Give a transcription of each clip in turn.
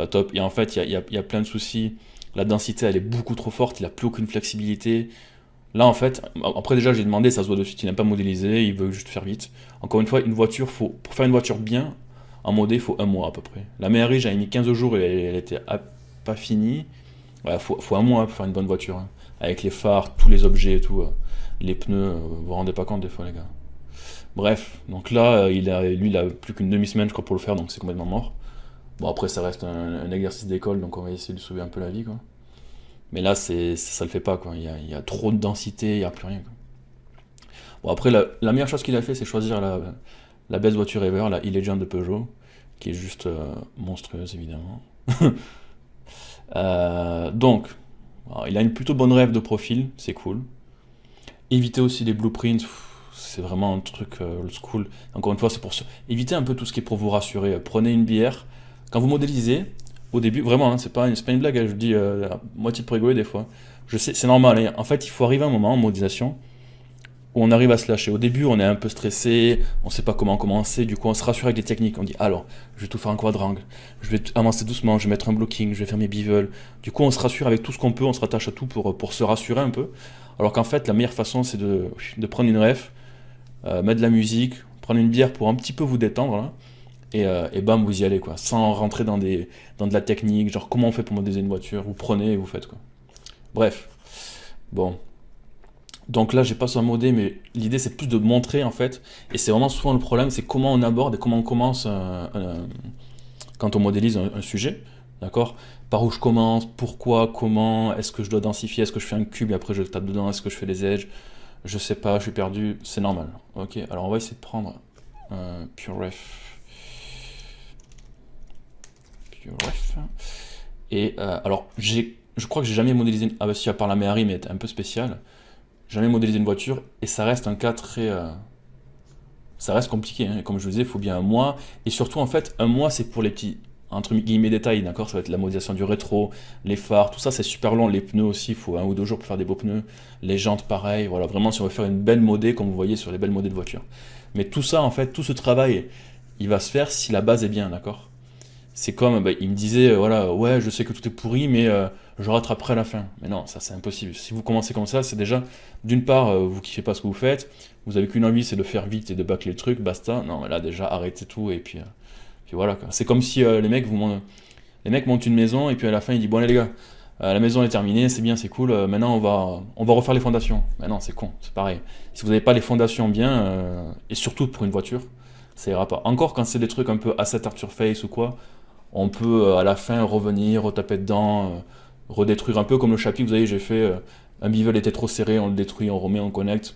pas top. Et en fait, il y a plein de soucis. La densité, elle est beaucoup trop forte, il a plus aucune flexibilité. Là, en fait, après déjà, j'ai demandé, ça se voit de suite, il n'a pas modélisé, il veut juste faire vite. Encore une fois, une voiture, pour faire une voiture bien, en modé, il faut un mois à peu près. La Méhari, j'avais mis 15 jours et elle était pas finie. Ouais, faut un mois pour faire une bonne voiture, hein. Avec les phares, tous les objets et tout. Les pneus, vous vous rendez pas compte des fois, les gars. Bref, donc là, lui, il a plus qu'une demi-semaine, je crois, pour le faire, donc c'est complètement mort. Bon, après, ça reste un exercice d'école, donc on va essayer de sauver un peu la vie, quoi. Mais là, ça le fait pas, quoi. Il y a trop de densité, il n'y a plus rien, quoi. Bon, après, la meilleure chose qu'il a fait, c'est choisir la best voiture ever, la e-Legend de Peugeot, qui est juste monstrueuse, évidemment. Donc, alors, il a une plutôt bonne rêve de profil, c'est cool. Éviter aussi les blueprints, c'est vraiment un truc old school. Encore une fois, c'est pour ça. Évitez un peu tout ce qui est pour vous rassurer. Prenez une bière. Quand vous modélisez, au début, vraiment, hein, c'est pas une blague, hein, je dis à moitié pour rigoler des fois. Je sais, c'est normal, hein. En fait, il faut arriver à un moment en modélisation où on arrive à se lâcher. Au début, on est un peu stressé, on sait pas comment commencer, du coup, on se rassure avec des techniques. On dit, alors, je vais tout faire en quadrangle, je vais avancer doucement, je vais mettre un blocking, je vais faire mes bevels. Du coup, on se rassure avec tout ce qu'on peut, on se rattache à tout pour se rassurer un peu. Alors qu'en fait, la meilleure façon, c'est de prendre une ref, mettre de la musique, prendre une bière pour un petit peu vous détendre, là, et bam, vous y allez, quoi. Sans rentrer dans de la technique, genre comment on fait pour modéliser une voiture, vous prenez et vous faites, quoi. Bref, bon. Donc là, j'ai pas sur modé, mais l'idée c'est plus de montrer en fait, et c'est vraiment souvent le problème, c'est comment on aborde et comment on commence quand on modélise un sujet, d'accord? Par où je commence, pourquoi, comment, est-ce que je dois densifier, est-ce que je fais un cube et après je tape dedans, est-ce que je fais les edges, je sais pas, je suis perdu, c'est normal. Ok, alors on va essayer de prendre PureRef. Et alors, je crois que j'ai jamais modélisé, ah bah si, à part la Méhari, mais elle était un peu spéciale, jamais modélisé une voiture, et ça reste un cas très... ça reste compliqué, hein. Comme je vous disais, il faut bien un mois, et surtout en fait, un mois c'est pour les petits, entre guillemets, détails, d'accord? Ça va être la modélisation du rétro, les phares, tout ça c'est super long, les pneus aussi, il faut 1 ou 2 jours pour faire des beaux pneus, les jantes pareil, voilà, vraiment si on veut faire une belle modé, comme vous voyez sur les belles modées de voiture. Mais tout ça, en fait, tout ce travail, il va se faire si la base est bien, d'accord? C'est comme, bah, il me disait, voilà, ouais, je sais que tout est pourri, mais je rattraperai à la fin. Mais non, ça c'est impossible. Si vous commencez comme ça, c'est déjà, d'une part, vous kiffez pas ce que vous faites, vous avez qu'une envie, c'est de faire vite et de bâcler le truc, basta. Non, mais là déjà, arrêtez tout, et puis voilà, quoi. C'est comme si les mecs montent une maison, et puis à la fin, ils disent, bon allez les gars, la maison est terminée, c'est bien, c'est cool, maintenant on va refaire les fondations. Mais non, c'est con, c'est pareil. Si vous n'avez pas les fondations bien, et surtout pour une voiture, ça ira pas. Encore quand c'est des trucs un peu asset art surface ou quoi, on peut à la fin revenir, retaper dedans, redétruire un peu comme le chapitre, vous voyez, j'ai fait un bevel était trop serré, on le détruit, on remet, on connecte.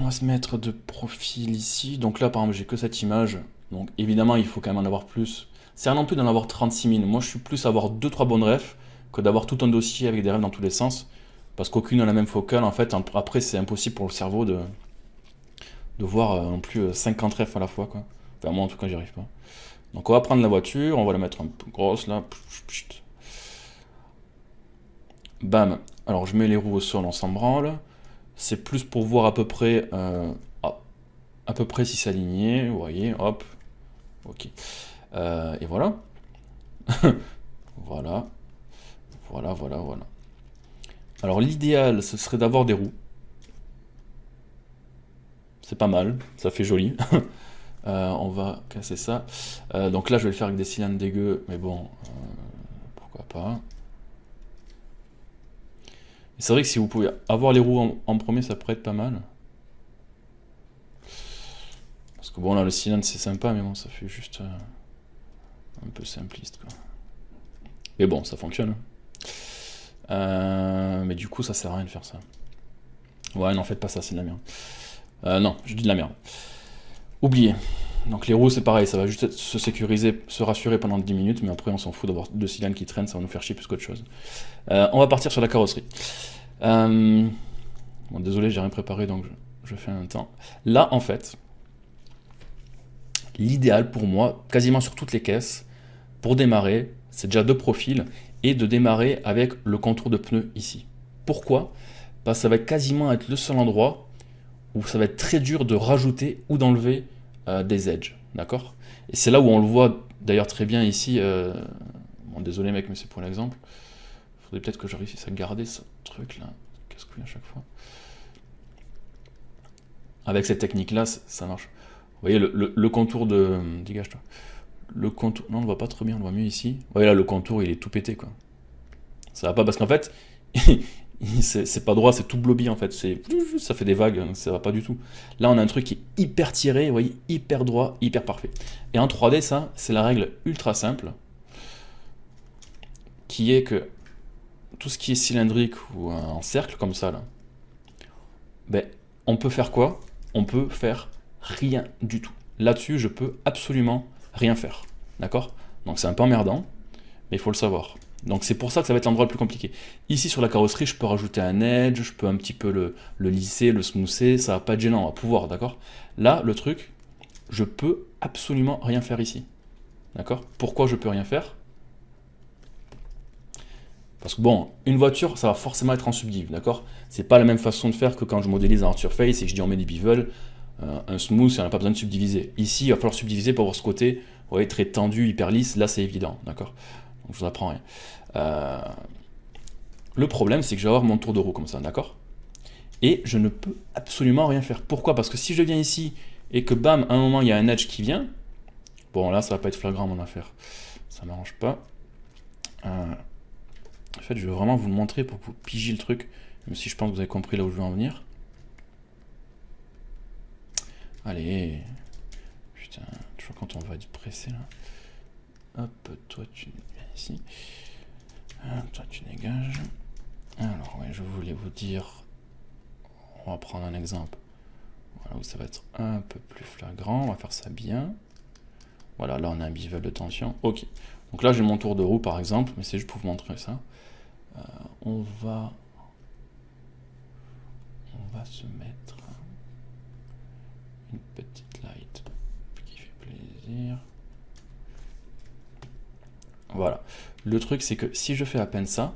On va se mettre de profil ici, donc là par exemple j'ai que cette image, donc évidemment il faut quand même en avoir plus. C'est rien non plus d'en avoir 36 000, moi je suis plus à avoir 2-3 bonnes refs que d'avoir tout un dossier avec des refs dans tous les sens, parce qu'aucune n'a la même focale, en fait après c'est impossible pour le cerveau de voir non plus 50 refs à la fois, quoi. Enfin moi en tout cas j'y arrive pas. Donc on va prendre la voiture, on va la mettre un peu grosse là. Bam. Alors je mets les roues au sol, on s'en branle. C'est plus pour voir à peu près si c'est aligné. Vous voyez, hop. Ok. Et voilà. Voilà. Voilà. Alors l'idéal, ce serait d'avoir des roues. C'est pas mal, ça fait joli. On va casser ça. Donc là, je vais le faire avec des cylindres dégueux, mais bon, pourquoi pas. C'est vrai que si vous pouvez avoir les roues en premier, ça pourrait être pas mal. Parce que bon, là, le cylindre, c'est sympa, mais bon, ça fait juste un peu simpliste, quoi. Mais bon, ça fonctionne. Mais du coup, ça sert à rien de faire ça. Ouais, non, faites pas ça, c'est de la merde. Non, je dis de la merde. Oubliez. Donc les roues c'est pareil, ça va juste se sécuriser, se rassurer pendant 10 minutes, mais après on s'en fout d'avoir 2 cylindres qui traînent, ça va nous faire chier plus qu'autre chose. On va partir sur la carrosserie. Bon, désolé, j'ai rien préparé donc je fais un temps. Là en fait, l'idéal pour moi, quasiment sur toutes les caisses, pour démarrer, c'est déjà 2 profils, et de démarrer avec le contour de pneus ici. Pourquoi? Parce que ça va quasiment être le seul endroit où ça va être très dur de rajouter ou d'enlever des edges, d'accord? Et c'est là où on le voit d'ailleurs très bien ici, Bon, désolé mec, mais c'est pour l'exemple. Faudrait peut-être que je réussisse à garder ce truc là. Casse-couille à chaque fois. Avec cette technique là, ça marche. Vous voyez le contour de... Dégage-toi. Le contour... Non, on le voit pas trop bien, on le voit mieux ici. Vous voyez là, le contour il est tout pété quoi. Ça va pas parce qu'en fait, c'est pas droit, c'est tout blobby en fait. Ça fait des vagues, ça va pas du tout. Là, on a un truc qui est hyper tiré, vous voyez, hyper droit, hyper parfait. Et en 3D, ça, c'est la règle ultra simple, qui est que tout ce qui est cylindrique ou en cercle comme ça, là, ben, on peut faire quoi? On peut faire rien du tout. Là-dessus, je peux absolument rien faire. D'accord? Donc c'est un peu emmerdant, mais il faut le savoir. Donc c'est pour ça que ça va être l'endroit le plus compliqué. Ici sur la carrosserie, je peux rajouter un edge, je peux un petit peu le lisser, le smoother, ça va pas être gênant, on va pouvoir, d'accord? Là, le truc, je peux absolument rien faire ici. D'accord? Pourquoi je peux rien faire? Parce que bon, une voiture, ça va forcément être en subdiv, d'accord? C'est pas la même façon de faire que quand je modélise un surface et que je dis on met des bevels, un smooth, on n'a pas besoin de subdiviser. Ici, il va falloir subdiviser pour avoir ce côté, vous voyez, très tendu, hyper lisse, là c'est évident, d'accord? Donc je vous apprends rien. Le problème, c'est que je vais avoir mon tour de roue comme ça, d'accord? Et je ne peux absolument rien faire. Pourquoi? Parce que si je viens ici et que bam, à un moment il y a un edge qui vient, bon là ça va pas être flagrant mon affaire, ça m'arrange pas. En fait, je vais vraiment vous le montrer pour que vous pigiez le truc, même si je pense que vous avez compris là où je veux en venir. Allez, putain, toujours quand on va être pressé là. Hop, toi tu viens ici. Toi tu dégages. Alors ouais, je voulais vous dire, on va prendre un exemple. Voilà où ça va être un peu plus flagrant, on va faire ça bien. Voilà, là on a un bevel de tension. Ok, donc là j'ai mon tour de roue par exemple, mais c'est juste pour vous montrer ça. On va se mettre une petite light qui fait plaisir. Voilà. Le truc c'est que si je fais à peine ça,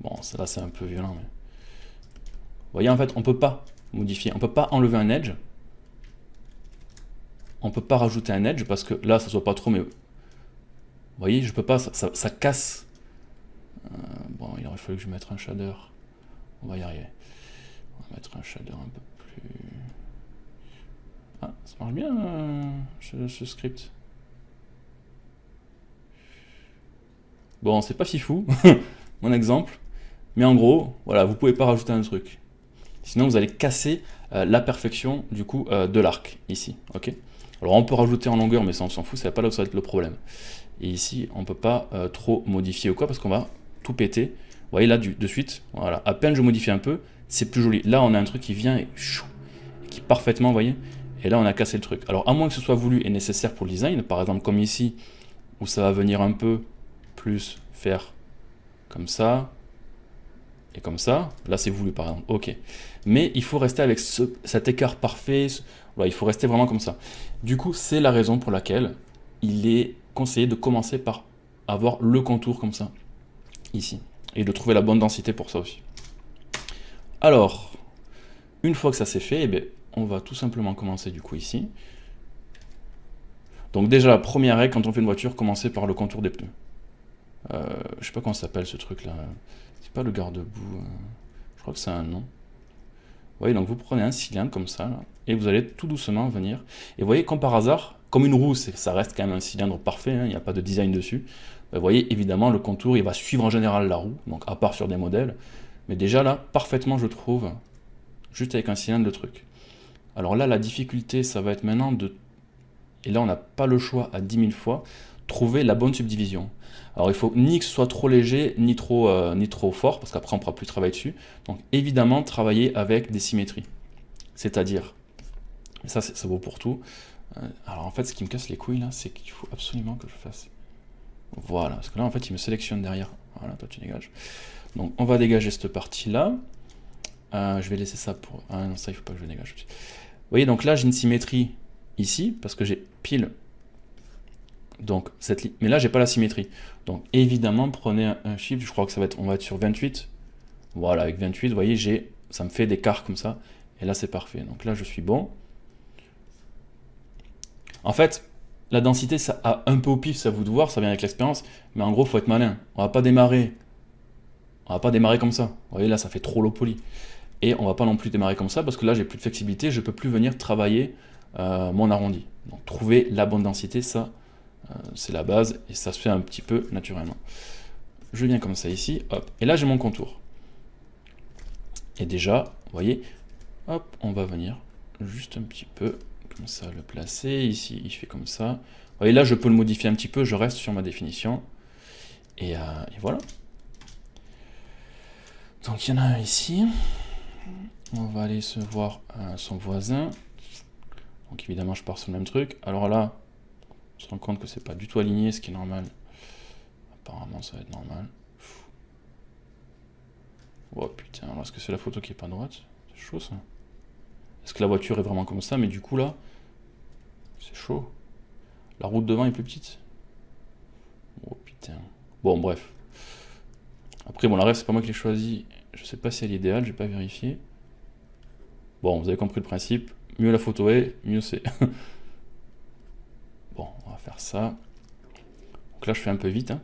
bon là c'est un peu violent, mais vous voyez en fait on peut pas modifier, on peut pas enlever un edge, on peut pas rajouter un edge parce que là ça soit pas trop, mais vous voyez je peux pas, ça casse. Bon, il aurait fallu que je mette un shader. On va y arriver. On va mettre un shader un peu plus... Ah, ça marche bien ce script. Bon, c'est pas fifou, mon exemple. Mais en gros, voilà, vous pouvez pas rajouter un truc. Sinon, vous allez casser la perfection du coup de l'arc, ici. Ok. Alors, on peut rajouter en longueur, mais ça, on s'en fout, c'est pas là où ça va être le problème. Et ici, on peut pas trop modifier ou quoi, parce qu'on va tout péter. Vous voyez là de suite, voilà, à peine je modifie un peu, c'est plus joli. Là on a un truc qui vient et qui parfaitement, vous voyez, et là on a cassé le truc. Alors à moins que ce soit voulu et nécessaire pour le design, par exemple comme ici, où ça va venir un peu plus faire comme ça, et comme ça, là c'est voulu par exemple, ok. Mais il faut rester avec cet écart parfait, voilà, il faut rester vraiment comme ça. Du coup c'est la raison pour laquelle il est conseillé de commencer par avoir le contour comme ça, ici, et de trouver la bonne densité pour ça aussi. Alors, une fois que ça c'est fait, eh bien, on va tout simplement commencer du coup ici. Donc déjà la première règle quand on fait une voiture, commencer par le contour des pneus. Je sais pas comment ça s'appelle ce truc là, c'est pas le garde-boue, je crois que c'est un nom. Vous voyez, donc vous prenez un cylindre comme ça, là, et vous allez tout doucement venir, et vous voyez comme par hasard, comme une roue, ça reste quand même un cylindre parfait, hein, il n'y a pas de design dessus. Vous voyez, évidemment, le contour, il va suivre en général la roue, donc à part sur des modèles. Mais déjà là, parfaitement, je trouve, juste avec un cylindre, le truc. Alors là, la difficulté, ça va être maintenant de... Et là, on n'a pas le choix à 10 000 fois, trouver la bonne subdivision. Alors il faut ni que ce soit trop léger, ni trop fort, parce qu'après, on ne pourra plus travailler dessus. Donc évidemment, travailler avec des symétries. C'est-à-dire, et ça vaut pour tout. Alors en fait, ce qui me casse les couilles, là, c'est qu'il faut absolument que je fasse... Voilà, parce que là en fait il me sélectionne derrière. Voilà, toi tu dégages. Donc on va dégager cette partie-là. Je vais laisser ça pour... Ah non, ça il faut pas que je dégage. Vous voyez, donc là j'ai une symétrie ici, parce que j'ai pile... Donc cette ligne... Mais là j'ai pas la symétrie. Donc évidemment, prenez un shift, je crois que ça va être... On va être sur 28. Voilà, avec 28, vous voyez, ça me fait des quarts comme ça. Et là c'est parfait. Donc là je suis bon. En fait... la densité, ça a un peu au pif, c'est à vous de voir, ça vient avec l'expérience. Mais en gros, faut être malin. On va pas démarrer. On va pas démarrer comme ça. Vous voyez, là, ça fait trop low poly. Et on va pas non plus démarrer comme ça parce que là, j'ai plus de flexibilité. Je peux plus venir travailler mon arrondi. Donc, trouver la bonne densité, ça, c'est la base. Et ça se fait un petit peu naturellement. Je viens comme ça ici. Hop. Et là, j'ai mon contour. Et déjà, vous voyez, hop, on va venir juste un petit peu comme ça le placer. Ici, il fait comme ça. Vous voyez, là, je peux le modifier un petit peu. Je reste sur ma définition. Et voilà. Donc, il y en a un ici. On va aller se voir son voisin. Donc, évidemment, je pars sur le même truc. Alors là, on se rend compte que c'est pas du tout aligné, ce qui est normal. Apparemment, ça va être normal. Oh putain, alors est-ce que c'est la photo qui est pas droite? C'est chaud ça. Est-ce que la voiture est vraiment comme ça? Mais du coup là, c'est chaud. La route devant est plus petite. Oh putain. Bon bref. Après bon, la ref c'est pas moi qui l'ai choisi. Je sais pas si elle est idéale, j'ai pas vérifié. Bon, vous avez compris le principe. Mieux la photo est, mieux c'est. Bon, on va faire ça. Donc là je fais un peu vite. Hein.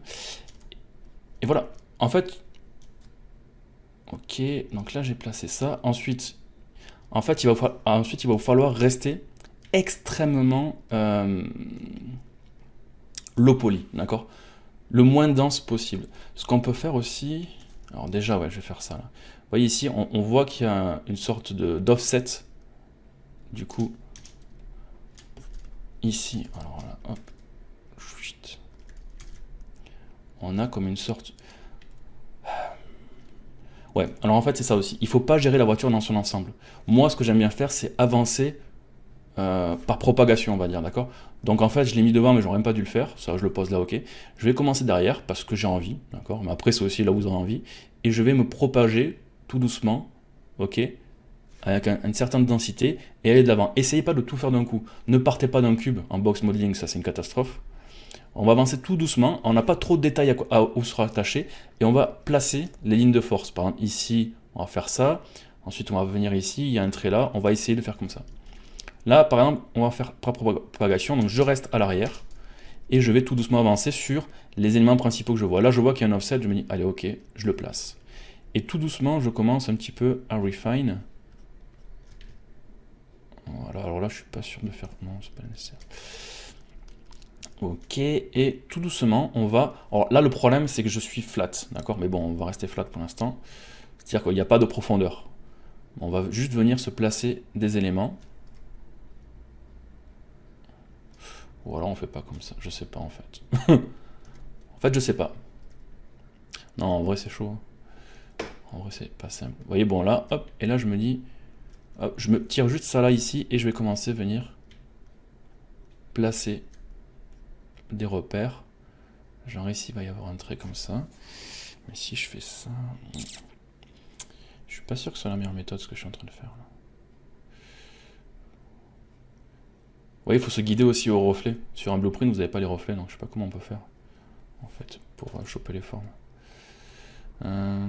Et voilà. En fait... Ok, donc là j'ai placé ça. Ensuite, en fait, il va vous falloir rester extrêmement low poly, d'accord? Le moins dense possible. Ce qu'on peut faire aussi, alors déjà, ouais, je vais faire ça là. Vous voyez ici, on voit qu'il y a une sorte d'offset. Du coup, ici, alors là, hop, on a comme une sorte... Ouais, alors en fait c'est ça aussi. Il ne faut pas gérer la voiture dans son ensemble. Moi, ce que j'aime bien faire, c'est avancer par propagation, on va dire, d'accord? Donc en fait, je l'ai mis devant, mais j'aurais même pas dû le faire. Ça, je le pose là, ok. Je vais commencer derrière parce que j'ai envie, d'accord? Mais après, c'est aussi là où vous avez envie. Et je vais me propager tout doucement, ok? Avec une certaine densité et aller de l'avant. Essayez pas de tout faire d'un coup. Ne partez pas d'un cube en box modeling, ça c'est une catastrophe. On va avancer tout doucement, on n'a pas trop de détails où se rattacher, et on va placer les lignes de force. Par exemple, ici, on va faire ça, ensuite on va venir ici, il y a un trait là, on va essayer de faire comme ça. Là, par exemple, on va faire par propagation, donc je reste à l'arrière, et je vais tout doucement avancer sur les éléments principaux que je vois. Là, je vois qu'il y a un offset, je me dis, allez, ok, je le place. Et tout doucement, je commence un petit peu à refine. Voilà, alors là, je suis pas sûr de faire... Non, c'est pas nécessaire. Ok, et tout doucement, on va... Alors là, le problème, c'est que je suis flat, d'accord? Mais bon, on va rester flat pour l'instant. C'est-à-dire qu'il n'y a pas de profondeur. On va juste venir se placer des éléments. Ou alors on fait pas comme ça, je sais pas en fait. En fait, je sais pas. Non, en vrai, c'est chaud. En vrai, c'est pas simple. Vous voyez, bon, là, hop, et là, je me dis... Hop, je me tire juste ça là, ici, et je vais commencer à venir placer des repères. Genre ici, il va y avoir un trait comme ça. Mais si je fais ça... Je suis pas sûr que ce soit la meilleure méthode, ce que je suis en train de faire là. Vous voyez, il faut se guider aussi au reflet. Sur un blueprint, vous n'avez pas les reflets, donc je sais pas comment on peut faire, en fait, pour choper les formes. En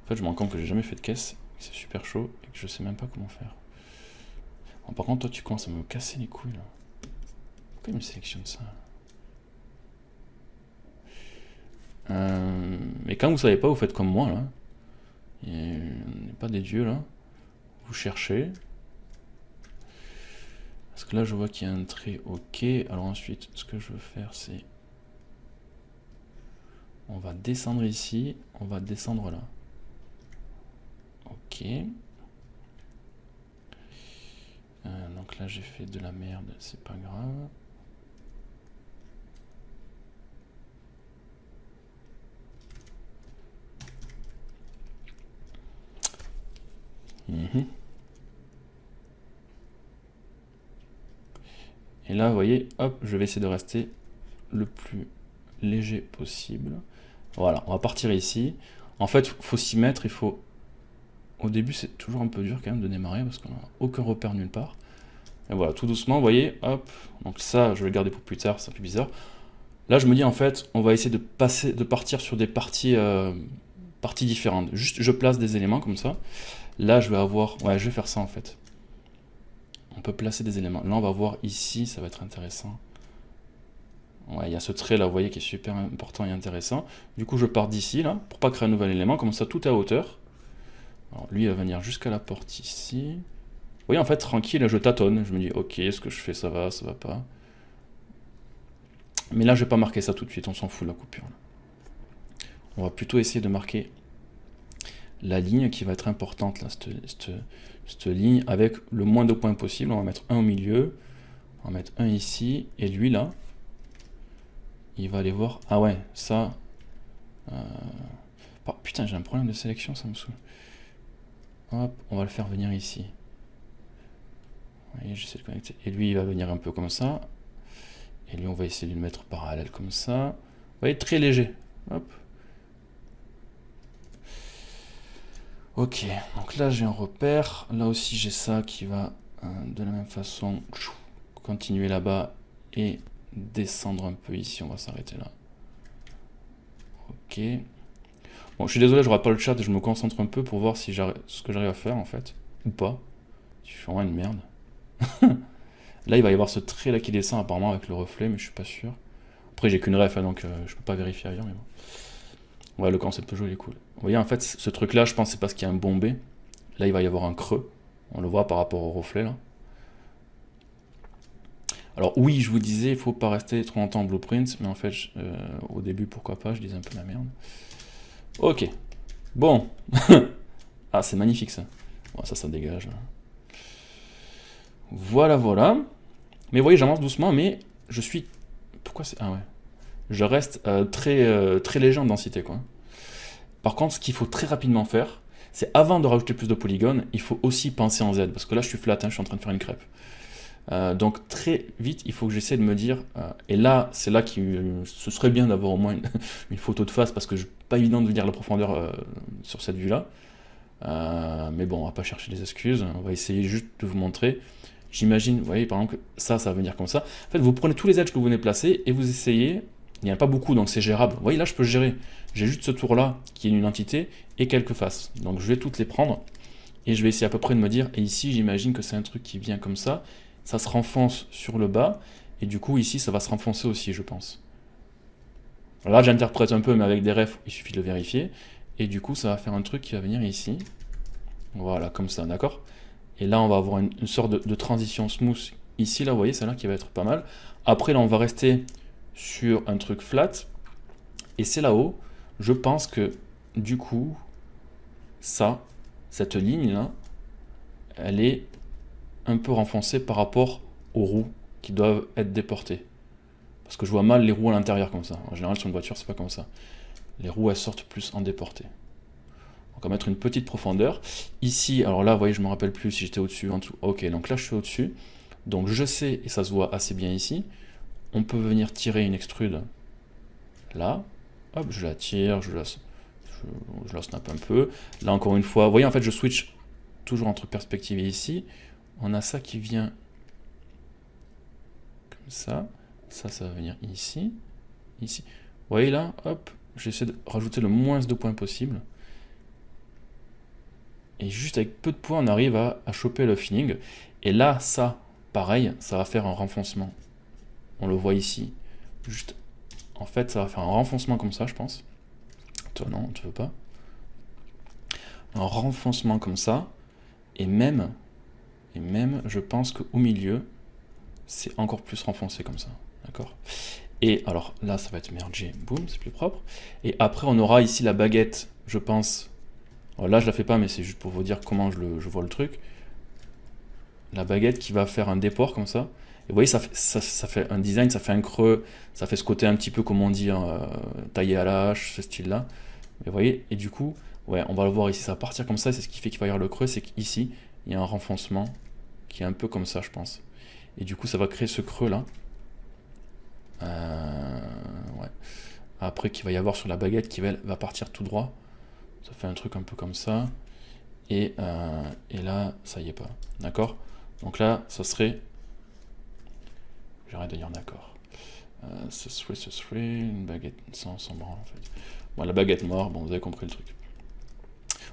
fait, je me rends compte que j'ai jamais fait de caisse, que c'est super chaud, et que je sais même pas comment faire. Bon, par contre, toi, tu commences à me casser les couilles, là. Pourquoi il me sélectionne ça? Mais quand vous savez pas, vous faites comme moi, là. On n'est pas des dieux, là. Vous cherchez. Parce que là, je vois qu'il y a un trait OK. Alors ensuite, ce que je veux faire, c'est... On va descendre ici. On va descendre là. OK. Donc là, j'ai fait de la merde. C'est pas grave. Et là, vous voyez, hop, je vais essayer de rester le plus léger possible. Voilà, on va partir ici. En fait, il faut s'y mettre, il faut... Au début, c'est toujours un peu dur quand même de démarrer parce qu'on n'a aucun repère nulle part. Et voilà, tout doucement, vous voyez, hop. Donc ça, je vais le garder pour plus tard, c'est un peu bizarre. Là, je me dis, en fait, on va essayer de partir sur des parties différentes. Juste, je place des éléments comme ça. Là, je vais avoir... Ouais, je vais faire ça, en fait. on peut placer des éléments. Là, on va voir ici, ça va être intéressant. Ouais, il y a ce trait là, vous voyez, qui est super important et intéressant. Du coup, je pars d'ici, là, pour pas créer un nouvel élément, comme ça, tout à hauteur. Alors, lui, il va venir jusqu'à la porte ici. Vous voyez, en fait, tranquille, je tâtonne. Je me dis, ok, ce que je fais, ça va pas. Mais là, je vais pas marquer ça tout de suite, on s'en fout de la coupure. Là. On va plutôt essayer de marquer la ligne qui va être importante, là, cette ligne, avec le moins de points possible. On va mettre un au milieu, on va mettre un ici, et lui, là, il va aller voir... Ah ouais, ça... Oh, putain, j'ai un problème de sélection, ça me saoule. Hop, on va le faire venir ici. Vous voyez, j'essaie de connecter. Et lui, il va venir un peu comme ça. Et lui, on va essayer de le mettre parallèle comme ça. Vous voyez, très léger. Hop. Ok, donc là, j'ai un repère. Là aussi, j'ai ça qui va, de la même façon, continuer là-bas et descendre un peu ici. On va s'arrêter là. Ok. Bon, je suis désolé, je rate pas le chat et je me concentre un peu pour voir si ce que j'arrive à faire, en fait. Ou pas. Je suis vraiment une merde. Là, il va y avoir ce trait là qui descend apparemment avec le reflet, mais je suis pas sûr. Après, j'ai qu'une ref, hein, donc je peux pas vérifier ailleurs, mais bon. Ouais, le concept jeu, il est cool. Vous voyez, en fait, ce truc là, je pense c'est parce qu'il y a un bombé. Là, il va y avoir un creux. On le voit par rapport au reflet là. Alors oui, je vous disais, il faut pas rester trop longtemps en blueprint, mais en fait, au début, pourquoi pas, je disais un peu la merde. Ok. Bon. Ah, c'est magnifique ça. Bon, ça dégage. Là. Voilà. Mais vous voyez, j'avance doucement, mais je suis... Pourquoi c'est... Ah ouais. Je reste très léger en densité, quoi. Par contre, ce qu'il faut très rapidement faire, c'est avant de rajouter plus de polygones, il faut aussi penser en Z, parce que là, je suis flat, hein, je suis en train de faire une crêpe. Donc très vite, il faut que j'essaie de me dire, et là, c'est là que ce serait bien d'avoir au moins une photo de face, parce que c'est pas évident de dire la profondeur sur cette vue-là. Mais bon, on va pas chercher des excuses, on va essayer juste de vous montrer. J'imagine, vous voyez, par exemple, que ça va venir comme ça. En fait, vous prenez tous les edges que vous venez placer et vous essayez. Il n'y en a pas beaucoup, donc c'est gérable. Vous voyez, là, je peux gérer. J'ai juste ce tour-là qui est une entité et quelques faces. Donc, je vais toutes les prendre et je vais essayer à peu près de me dire. Et ici, j'imagine que c'est un truc qui vient comme ça. Ça se renfonce sur le bas et du coup, ici, ça va se renfoncer aussi, je pense. Alors là, j'interprète un peu, mais avec des refs, il suffit de le vérifier. Et du coup, ça va faire un truc qui va venir ici. Voilà, comme ça, d'accord ? Et là, on va avoir une sorte de transition smooth ici, là, vous voyez, celle-là qui va être pas mal. Après, là, on va rester sur un truc flat. Et c'est là-haut, je pense que, du coup, cette ligne-là, elle est un peu renfoncée par rapport aux roues qui doivent être déportées. Parce que je vois mal les roues à l'intérieur comme ça. En général, sur une voiture, c'est pas comme ça. Les roues, elles sortent plus en déporté. Donc on va mettre une petite profondeur. Ici, alors là, vous voyez, je me rappelle plus si j'étais au-dessus, en dessous. Ok, donc là, je suis au-dessus. Donc je sais, et ça se voit assez bien ici, on peut venir tirer une extrude là. Hop, je la tire, je la snap un peu. Là, encore une fois, vous voyez, en fait, je switch toujours entre perspective et ici. On a ça qui vient comme ça. Ça va venir ici. Ici. Vous voyez là, hop, j'essaie de rajouter le moins de points possible. Et juste avec peu de points, on arrive à choper le feeling. Et là, ça, pareil, ça va faire un renfoncement. On le voit ici. Juste, en fait, ça va faire un renfoncement comme ça, je pense. Toi, non, tu veux pas. Un renfoncement comme ça. Et même, je pense qu'au milieu, c'est encore plus renfoncé comme ça. D'accord ? Et alors, là, ça va être mergé. Boum, c'est plus propre. Et après, on aura ici la baguette, je pense. Alors là, je la fais pas, mais c'est juste pour vous dire comment je vois le truc. La baguette qui va faire un déport comme ça. Et vous voyez, ça fait un design, ça fait un creux, ça fait ce côté un petit peu, comme on dit, taillé à la hache, ce style-là. Mais vous voyez, et du coup, ouais, on va le voir ici, ça va partir comme ça, c'est ce qui fait qu'il va y avoir le creux, c'est qu'ici, il y a un renfoncement qui est un peu comme ça, je pense. Et du coup, ça va créer ce creux-là. Ouais. Après, qu'il va y avoir sur la baguette qui va partir tout droit. Ça fait un truc un peu comme ça. Et là, ça y est pas. D'accord ? Donc là, ça serait... J'arrête de dire d'accord. Ce serait une baguette sans branle en fait. Bon, la baguette noire, bon, vous avez compris le truc.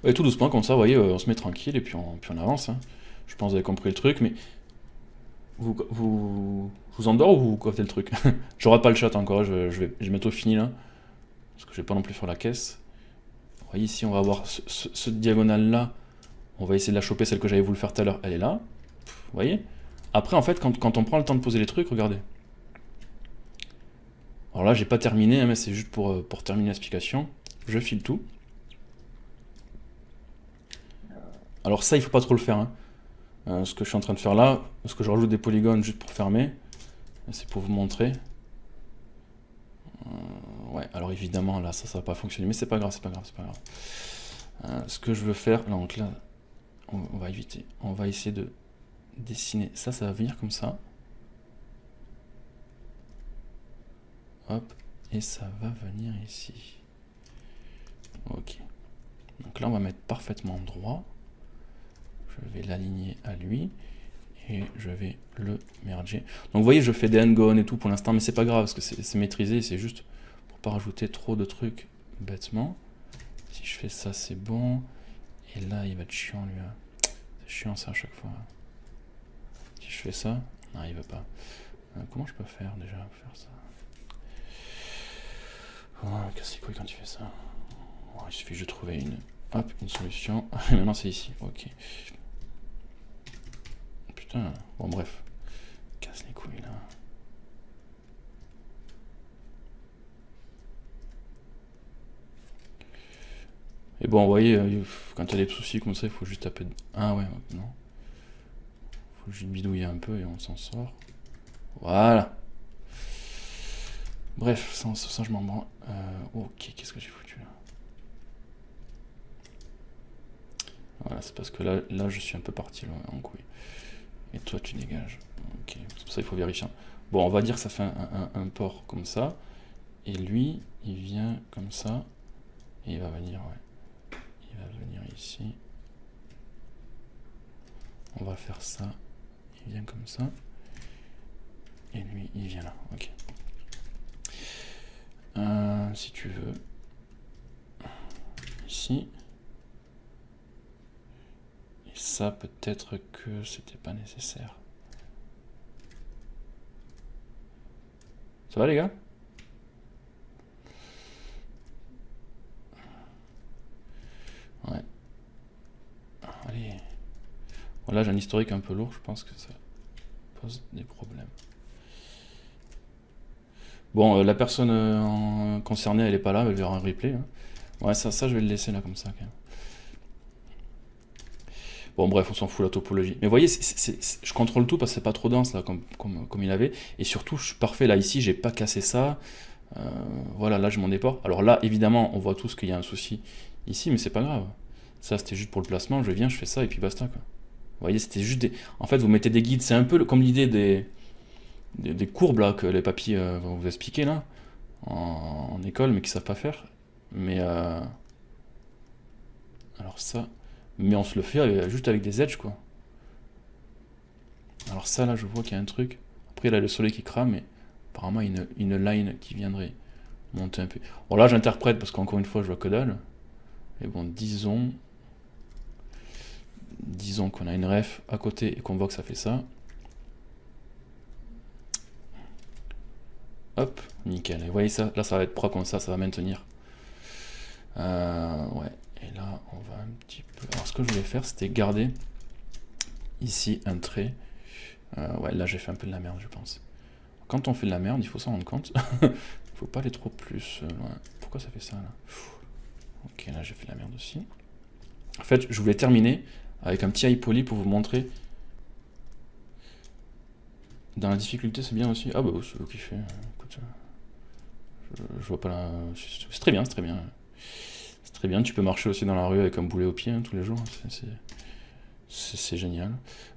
Ouais, tout doucement, comme ça, vous voyez, on se met tranquille et puis on avance. Hein. Je pense que vous avez compris le truc, mais Je vous endors ou vous coiffez le truc? J'aurai pas le chat encore, j'ai bientôt fini là. Parce que je vais pas non plus faire la caisse. Vous voyez ici, on va avoir ce diagonale là. On va essayer de la choper, celle que j'avais voulu faire tout à l'heure. Elle est là. Vous voyez? Après, en fait, quand on prend le temps de poser les trucs, regardez. Alors là, j'ai pas terminé, hein, mais c'est juste pour terminer l'explication. Je file tout. Alors ça, il faut pas trop le faire. Hein. Ce que je suis en train de faire là, parce que je rajoute des polygones juste pour fermer. C'est pour vous montrer. Ouais, alors évidemment, là, ça va pas fonctionner, mais c'est pas grave, c'est pas grave, c'est pas grave. Ce que je veux faire, donc là, on va éviter. On va essayer de dessiner. Ça va venir comme ça. Hop, et ça va venir ici. Ok. Donc là, on va mettre parfaitement droit. Je vais l'aligner à lui. Et je vais le merger. Donc vous voyez, je fais des n-gon et tout pour l'instant, mais c'est pas grave, parce que c'est maîtrisé, c'est juste pour pas rajouter trop de trucs bêtement. Si je fais ça, c'est bon. Et là, il va être chiant, lui. C'est chiant, ça, à chaque fois. Si je fais ça, non, il veut pas. Comment je peux faire, déjà, faire ça? Oh, casse les couilles quand tu fais ça. Oh, il suffit que je trouve une solution. Et maintenant, c'est ici. Ok. Putain. Bon, bref. Casse les couilles, là. Et bon, vous voyez, quand il y a des soucis comme ça, il faut juste taper... Ah ouais, non. Faut juste bidouiller un peu et on s'en sort. Voilà. Bref, ça je m'en branle. Ok, qu'est-ce que j'ai foutu là? Voilà, c'est parce que là je suis un peu parti loin, en couille. Et toi tu dégages. Ok, c'est pour ça qu'il faut vérifier. Bon, on va dire que ça fait un port comme ça. Et lui, il vient comme ça. Et il va venir, ouais. Il va venir ici. On va faire ça. Il vient comme ça. Et lui, il vient là. Ok. Si tu veux. Ici. Et ça, peut-être que c'était pas nécessaire. Ça va les gars? Ouais. Allez. Bon, là j'ai un historique un peu lourd, je pense que ça pose des problèmes. Bon, la personne concernée, elle est pas là, elle verra un replay. Hein. Ouais, ça je vais le laisser là comme ça. Quand même. Bon, bref, on s'en fout la topologie. Mais vous voyez, je contrôle tout parce que c'est pas trop dense là, comme il avait. Et surtout, je suis parfait là, ici, j'ai pas cassé ça. Voilà, là, je m'en déport. Alors là, évidemment, on voit tous qu'il y a un souci ici, mais c'est pas grave. Ça, c'était juste pour le placement. Je viens, je fais ça et puis basta. Quoi. Vous voyez, c'était juste des... En fait, vous mettez des guides. C'est un peu comme l'idée des courbes là, que les papis vont vous expliquer là, en école, mais qui savent pas faire. Mais... Alors ça... Mais on se le fait juste avec des edges, quoi. Alors ça, là, je vois qu'il y a un truc. Après, là, le soleil qui crame, mais apparemment, il y a une line qui viendrait monter un peu. Bon, là, j'interprète, parce qu'encore une fois, je vois que dalle. Et bon, disons qu'on a une ref à côté et qu'on voit que ça fait ça. Hop, nickel. Et vous voyez ça, là, ça va être propre comme ça va maintenir. Ouais. Et là, on va un petit peu... Alors, ce que je voulais faire, c'était garder ici un trait. Ouais, là, j'ai fait un peu de la merde, je pense. Quand on fait de la merde, il faut s'en rendre compte. Il faut pas aller trop plus loin. Pourquoi ça fait ça, là? Ok, là, j'ai fait de la merde aussi. En fait, je voulais terminer avec un petit high poly pour vous montrer. Dans la difficulté, c'est bien aussi. Ah bah, c'est vous qui fait. Écoute, je vois pas la... C'est très bien, c'est très bien. C'est très bien, tu peux marcher aussi dans la rue avec un boulet au pied hein, tous les jours, c'est génial.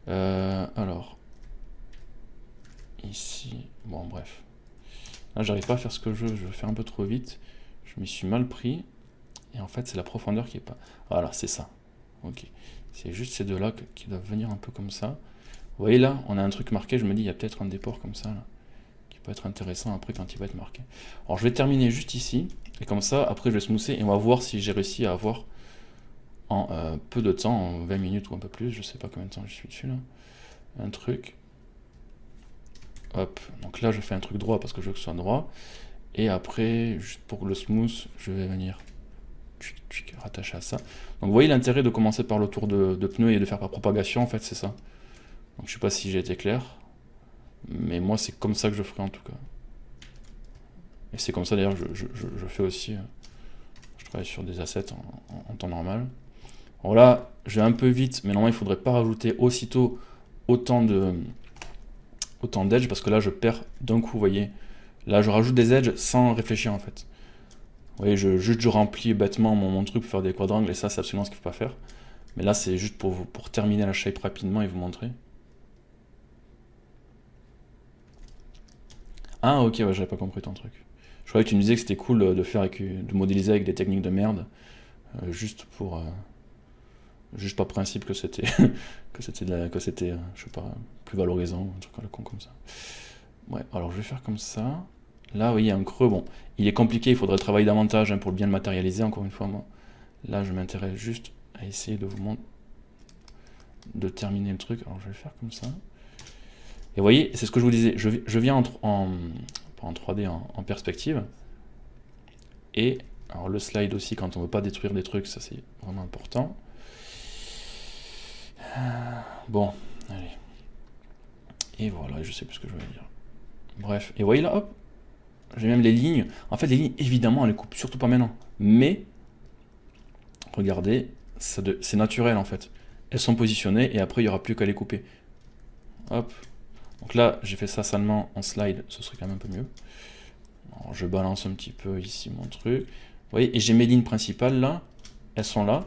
Alors, ici, bon bref. Là j'arrive pas à faire ce que je veux faire un peu trop vite, je m'y suis mal pris, et en fait c'est la profondeur qui est pas... Voilà, c'est ça, ok. C'est juste ces deux-là qui doivent venir un peu comme ça. Vous voyez là, on a un truc marqué, je me dis il y a peut-être un déport comme ça, là, qui peut être intéressant après quand il va être marqué. Alors je vais terminer juste ici, et comme ça, après je vais smoother et on va voir si j'ai réussi à avoir en peu de temps, en 20 minutes ou un peu plus, je sais pas combien de temps je suis dessus là, un truc. Hop, donc là je fais un truc droit parce que je veux que ce soit droit. Et après, juste pour le smooth, je vais venir rattacher à ça. Donc vous voyez l'intérêt de commencer par le tour de pneu et de faire par propagation, en fait, c'est ça. Donc je sais pas si j'ai été clair, mais moi c'est comme ça que je ferai en tout cas. Et c'est comme ça d'ailleurs que je fais aussi, je travaille sur des assets en temps normal. Alors là, je vais un peu vite, mais normalement il faudrait pas rajouter aussitôt autant d'edge, parce que là je perds d'un coup, vous voyez. Là je rajoute des edges sans réfléchir en fait. Vous voyez, juste je remplis bêtement mon truc pour faire des quadrangles, et ça c'est absolument ce qu'il ne faut pas faire. Mais là c'est juste pour terminer la shape rapidement et vous montrer. Ah ok, ouais, j'avais pas compris ton truc. Je croyais que tu me disais que c'était cool de modéliser avec des techniques de merde, juste par principe que c'était que c'était je sais pas, plus valorisant, un truc à la con comme ça. Ouais, alors je vais faire comme ça. Là, vous voyez, un creux, bon, il est compliqué, il faudrait travailler davantage pour bien le matérialiser, encore une fois, moi. Là, je m'intéresse juste à essayer de vous montrer, de terminer le truc. Alors, je vais le faire comme ça. Et vous voyez, c'est ce que je vous disais, je viens pas en 3D, en perspective. Et, alors le slide aussi, quand on veut pas détruire des trucs, ça c'est vraiment important. Bon, allez. Et voilà, je sais plus ce que je voulais dire. Bref, et vous voyez là, hop, j'ai même les lignes. En fait, les lignes, évidemment, on les coupe surtout pas maintenant. Mais, regardez, c'est naturel en fait. Elles sont positionnées et après, il n'y aura plus qu'à les couper. Hop. Donc là, j'ai fait ça seulement en slide, ce serait quand même un peu mieux. Alors, je balance un petit peu ici mon truc. Vous voyez, et j'ai mes lignes principales là, elles sont là.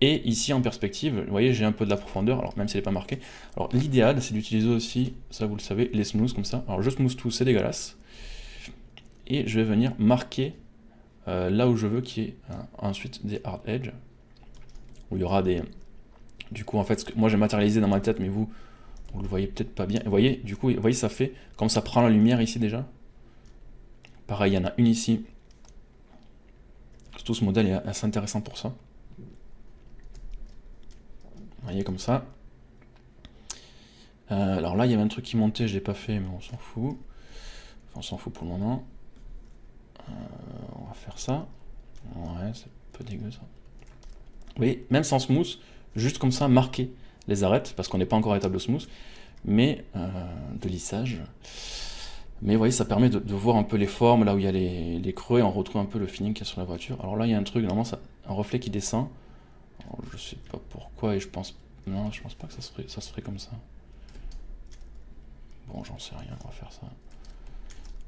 Et ici en perspective, vous voyez, j'ai un peu de la profondeur, alors même si elle n'est pas marquée. Alors l'idéal, c'est d'utiliser aussi, ça vous le savez, les smooths comme ça. Alors je smooth tout, c'est dégueulasse. Et je vais venir marquer là où je veux qu'il y ait ensuite des hard edge, où il y aura des... Du coup, en fait, moi j'ai matérialisé dans ma tête, mais vous le voyez peut-être pas bien. Et vous voyez, du coup, vous voyez, ça fait, comme ça prend la lumière ici déjà. Pareil, il y en a une ici. Tout ce modèle est assez intéressant pour ça. Vous voyez, comme ça. Alors là, il y avait un truc qui montait, je l'ai pas fait, mais on s'en fout. Enfin, on s'en fout pour le moment. On va faire ça. Ouais, c'est un peu dégueu ça. Vous voyez, même sans smooth, juste comme ça, marquer les arêtes, parce qu'on n'est pas encore à l'étape de smooth, mais de lissage. Mais vous voyez, ça permet de voir un peu les formes, là où il y a les creux, et on retrouve un peu le feeling qu'il y a sur la voiture. Alors là, il y a un truc, normalement, un reflet qui descend. Alors, je sais pas pourquoi, et je pense... Non, je pense pas que ça se ferait comme ça. Bon, j'en sais rien, on va faire ça.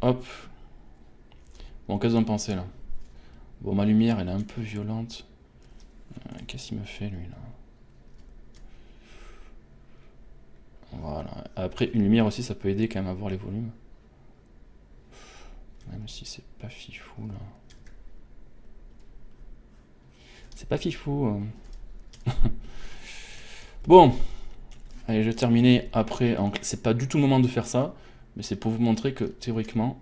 Hop. Bon, qu'est-ce que vous en pensez, là? Bon, ma lumière, elle est un peu violente. Qu'est-ce qu'il me fait, lui, là? Voilà. Après, une lumière aussi, ça peut aider quand même à voir les volumes. Même si c'est pas fifou, là. C'est pas fifou. Bon. Allez, je vais terminer après. C'est pas du tout le moment de faire ça, mais c'est pour vous montrer que, théoriquement,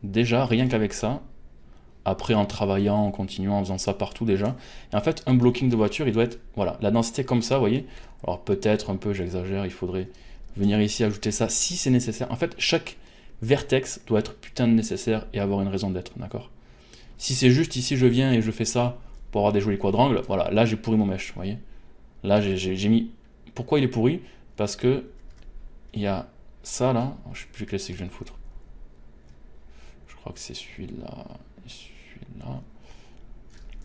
déjà, rien qu'avec ça, après en travaillant, en continuant, en faisant ça partout déjà, et en fait, un blocking de voiture, il doit être, voilà, la densité comme ça, vous voyez. Alors peut-être un peu, j'exagère, il faudrait venir ici ajouter ça si c'est nécessaire. En fait, chaque vertex doit être putain de nécessaire et avoir une raison d'être, d'accord? Si c'est juste ici, je viens et je fais ça pour avoir des jolis quadrangles, voilà, là j'ai pourri mon mesh, vous voyez. Là j'ai mis... Pourquoi il est pourri? Parce que il y a ça là, je sais plus quel c'est que je viens de foutre. Je crois que c'est celui-là et celui-là.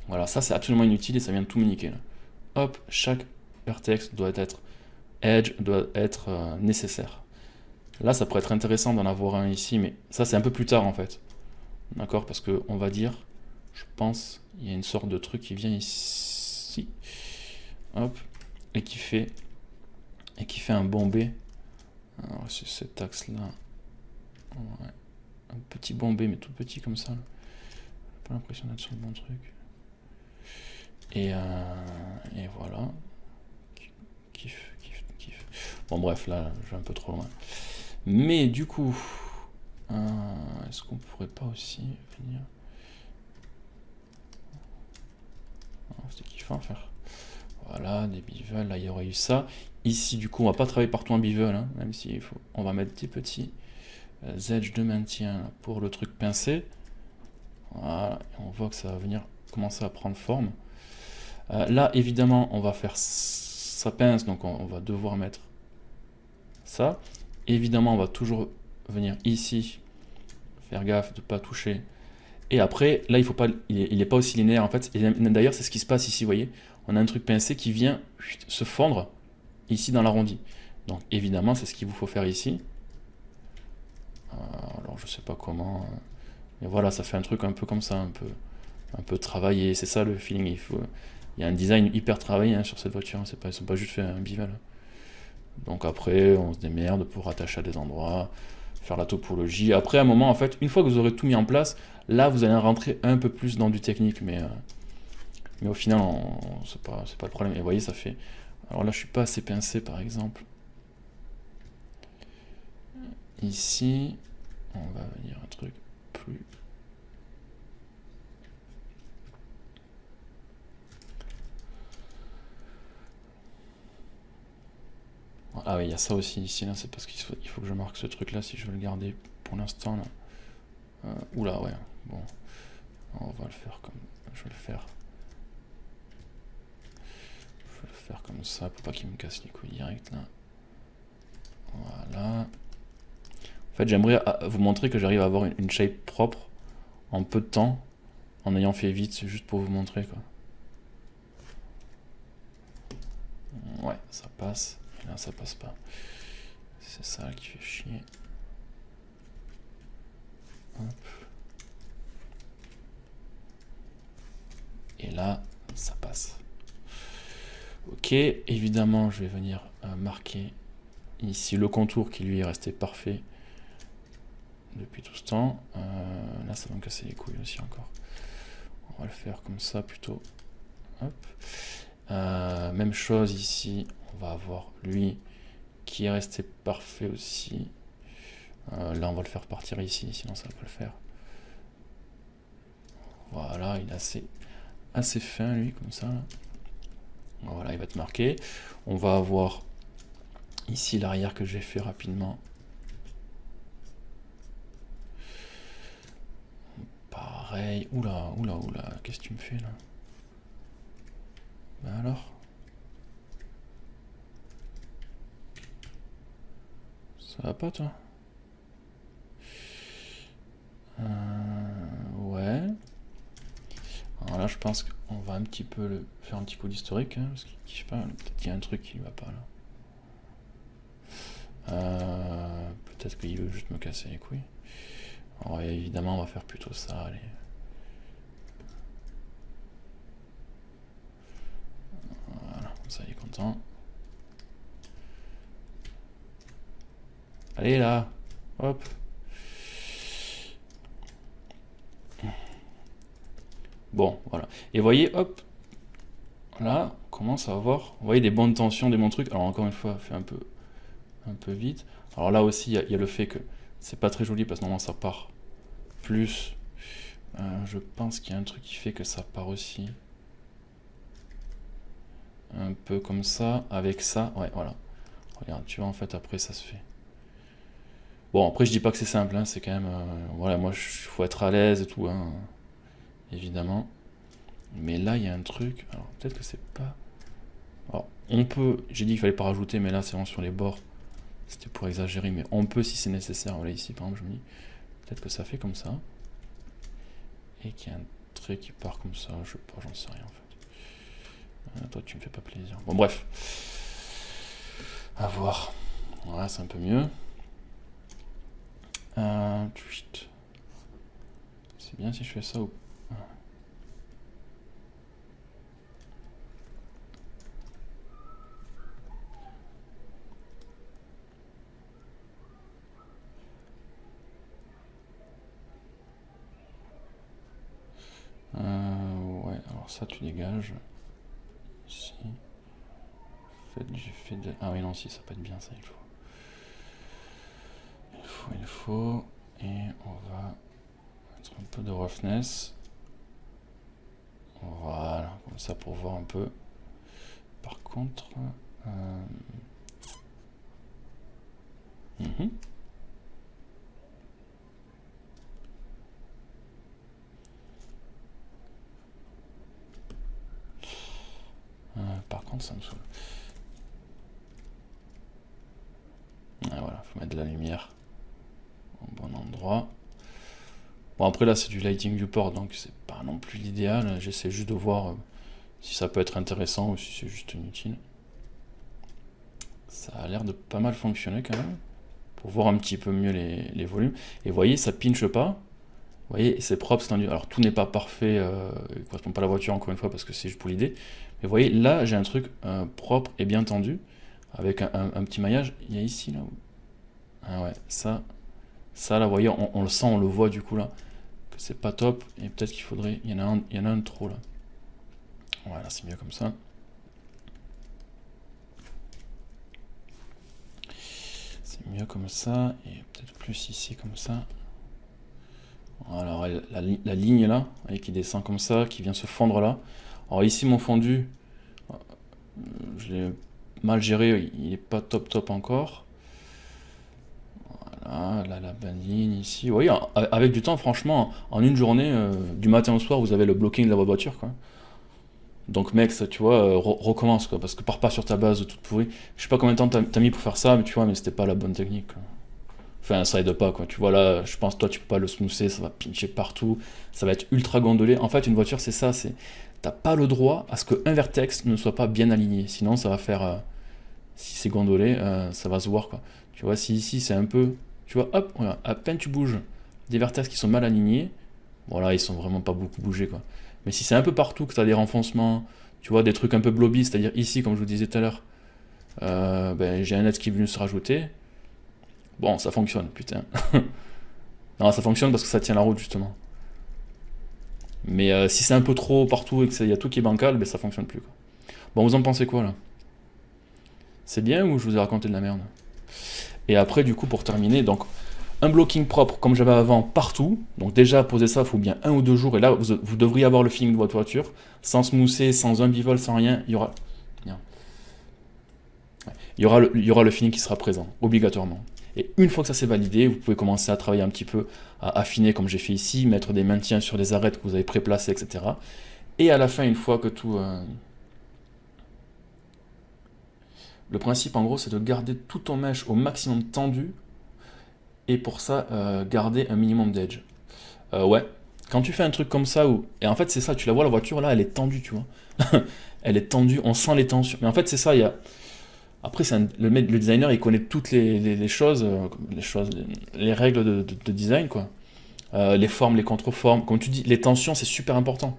Voilà, ça c'est absolument inutile et ça vient de tout me niquer là. Hop, chaque vertex doit être edge, doit être nécessaire. Là ça pourrait être intéressant d'en avoir un ici, mais ça c'est un peu plus tard en fait. D'accord, parce que on va dire, je pense, il y a une sorte de truc qui vient ici, hop, et qui fait un bombé. Alors c'est cet axe là, ouais. Un petit bombé mais tout petit comme ça. J'ai pas l'impression d'être sur le bon truc. Et voilà. Kiff. Bon bref, là je vais un peu trop loin. Mais du coup, est-ce qu'on pourrait pas aussi venir... C'était kiffant à faire. Voilà, des bevels, là il y aurait eu ça. Ici, du coup, on va pas travailler partout en bevel, hein, même si on va mettre des petits edges de maintien là, pour le truc pincé. Voilà, et on voit que ça va venir commencer à prendre forme. Là, évidemment, on va faire ça pince, donc on va devoir mettre ça. Évidemment, on va toujours venir ici, faire gaffe de ne pas toucher. Et après, là, il faut pas, il est pas aussi linéaire en fait. Et d'ailleurs, c'est ce qui se passe ici, vous voyez. On a un truc pincé qui vient se fondre ici dans l'arrondi. Donc évidemment, c'est ce qu'il vous faut faire ici. Alors je sais pas comment. Mais voilà, ça fait un truc un peu comme ça, un peu travaillé. C'est ça le feeling. Il y a un design hyper travaillé hein, sur cette voiture. Ils sont pas juste fait un bival. Donc après, on se démerde pour rattacher à des endroits, faire la topologie. Après, à un moment, en fait, une fois que vous aurez tout mis en place, là, vous allez rentrer un peu plus dans du technique, mais au final, c'est pas le problème. Et vous voyez, ça fait... Alors là, je suis pas assez pincé, par exemple. Ici, on va venir un truc plus... Ah oui, il y a ça aussi ici, là, c'est parce qu'il faut que je marque ce truc-là si je veux le garder pour l'instant, là. Oula, ouais, bon. On va le faire comme... Je vais le faire comme ça pour pas qu'il me casse les couilles direct là. Voilà. En fait, j'aimerais vous montrer que j'arrive à avoir une shape propre en peu de temps, en ayant fait vite, c'est juste pour vous montrer quoi. Ouais, ça passe. Et là, ça passe pas. C'est ça qui fait chier. Hop. Et là, ça passe. Ok, évidemment, je vais venir marquer ici le contour qui lui est resté parfait depuis tout ce temps. Là, ça va me casser les couilles aussi encore. On va le faire comme ça plutôt. Hop. Même chose ici, on va avoir lui qui est resté parfait aussi. Là, on va le faire partir ici, sinon ça va pas le faire. Voilà, il est assez fin lui, comme ça. Voilà, il va être marqué. On va avoir ici l'arrière que j'ai fait rapidement. Pareil. Oula, qu'est-ce que tu me fais là? Ben alors? Ça va pas toi? Ouais. Alors là, je pense qu'on va un petit peu faire un petit coup d'historique, hein, parce qu'il kiffe pas. Peut-être qu'il y a un truc qui lui va pas là. Peut-être qu'il veut juste me casser les couilles. Alors évidemment, on va faire plutôt ça. Allez. Voilà, ça il est content. Allez là, hop. Bon, voilà. Et vous voyez, hop, là, on commence à avoir, vous voyez, des bonnes tensions, des bons trucs. Alors encore une fois, fait un peu vite. Alors là aussi, il y a le fait que c'est pas très joli parce que normalement ça part plus. Je pense qu'il y a un truc qui fait que ça part aussi. Un peu comme ça, avec ça. Ouais, voilà. Regarde, tu vois, en fait, après, ça se fait. Bon, après, je dis pas que c'est simple, hein, c'est quand même... voilà, moi, il faut être à l'aise et tout, hein, évidemment. Mais là, il y a un truc... Alors, peut-être que c'est pas... Alors, on peut... J'ai dit qu'il fallait pas rajouter, mais là, c'est vraiment sur les bords. C'était pour exagérer, mais on peut si c'est nécessaire. Voilà, ici, par exemple, je me dis... Peut-être que ça fait comme ça. Et qu'il y a un trait qui part comme ça. Je sais pas, j'en sais rien, en fait. Toi, tu me fais pas plaisir. Bon, bref. À voir. Voilà, c'est un peu mieux. C'est bien si je fais ça ou... Ouais, alors ça tu dégages. Ici. J'ai fait de... Ah oui, non, si, ça peut être bien ça, il faut. Il faut. Et on va mettre un peu de roughness. Voilà, comme ça pour voir un peu. contre... mhm. Par contre, ça me saoule. Ah, voilà, faut mettre de la lumière au bon endroit. Bon, après là, c'est du lighting viewport, donc c'est pas non plus l'idéal. J'essaie juste de voir si ça peut être intéressant ou si c'est juste inutile. Ça a l'air de pas mal fonctionner quand même, pour voir un petit peu mieux les volumes. Et vous voyez, ça pinche pas. Vous voyez, c'est propre, c'est tendu. Alors tout n'est pas parfait, il ne correspond pas à la voiture encore une fois parce que c'est juste pour l'idée. Mais vous voyez, là j'ai un truc propre et bien tendu, avec un petit maillage. Il y a ici là. Ah ouais, ça là, vous voyez, on le sent, on le voit du coup là, que c'est pas top. Et peut-être qu'il faudrait, il y en a un de trop là. Voilà, c'est mieux comme ça. C'est mieux comme ça, et peut-être plus ici comme ça. Alors la ligne là, vous voyez, qui descend comme ça, qui vient se fondre là. Alors ici mon fondu, je l'ai mal géré, il est pas top encore. Voilà, là la bonne ligne ici. Vous voyez, avec du temps, franchement, en une journée, du matin au soir, vous avez le blocking de la voiture, quoi. Donc mec, ça, tu vois, recommence, quoi, parce que pars pas sur ta base toute pourrie. Je sais pas combien de temps t'as mis pour faire ça, mais tu vois, mais c'était pas la bonne technique, quoi. Enfin, ça aide pas, quoi. Tu vois, là, je pense, toi, tu peux pas le smoother, ça va pincher partout, ça va être ultra gondolé. En fait, une voiture, c'est ça, c'est... T'as pas le droit à ce qu'un vertex ne soit pas bien aligné, sinon ça va faire... si c'est gondolé, ça va se voir, quoi. Tu vois, si ici, c'est un peu... Tu vois, hop, voilà, à peine tu bouges des vertex qui sont mal alignés, bon là, ils sont vraiment pas beaucoup bougés, quoi. Mais si c'est un peu partout que t'as des renfoncements, tu vois, des trucs un peu blobby, c'est-à-dire ici, comme je vous disais tout à l'heure, ben, j'ai un net qui est venu se rajouter. Bon, ça fonctionne, putain. Non, ça fonctionne parce que ça tient la route, justement. Mais si c'est un peu trop partout et qu'il y a tout qui est bancal, ben ça fonctionne plus, quoi. Bon, vous en pensez quoi, là? C'est bien ou je vous ai raconté de la merde? Et après, du coup, pour terminer, donc, un blocking propre, comme j'avais avant, partout. Donc déjà, poser ça, il faut bien 1 ou 2 jours. Et là, vous devriez avoir le feeling de votre voiture. Sans smoother, sans un bivol, sans rien, il y aura... Il y aura le feeling qui sera présent, obligatoirement. Et une fois que ça s'est validé, vous pouvez commencer à travailler un petit peu, à affiner comme j'ai fait ici, mettre des maintiens sur les arêtes que vous avez préplacés, etc. Et à la fin, une fois que tout... Le principe, en gros, c'est de garder tout ton mesh au maximum tendu, et pour ça, garder un minimum d'edge. Ouais, quand tu fais un truc comme ça, et en fait, c'est ça, tu la vois, la voiture, là, elle est tendue, tu vois. Elle est tendue, on sent les tensions. Mais en fait, c'est ça, il y a... Après, le designer, il connaît toutes les choses, les règles de design, quoi. Les formes, les contreformes. Comme tu dis, les tensions, c'est super important.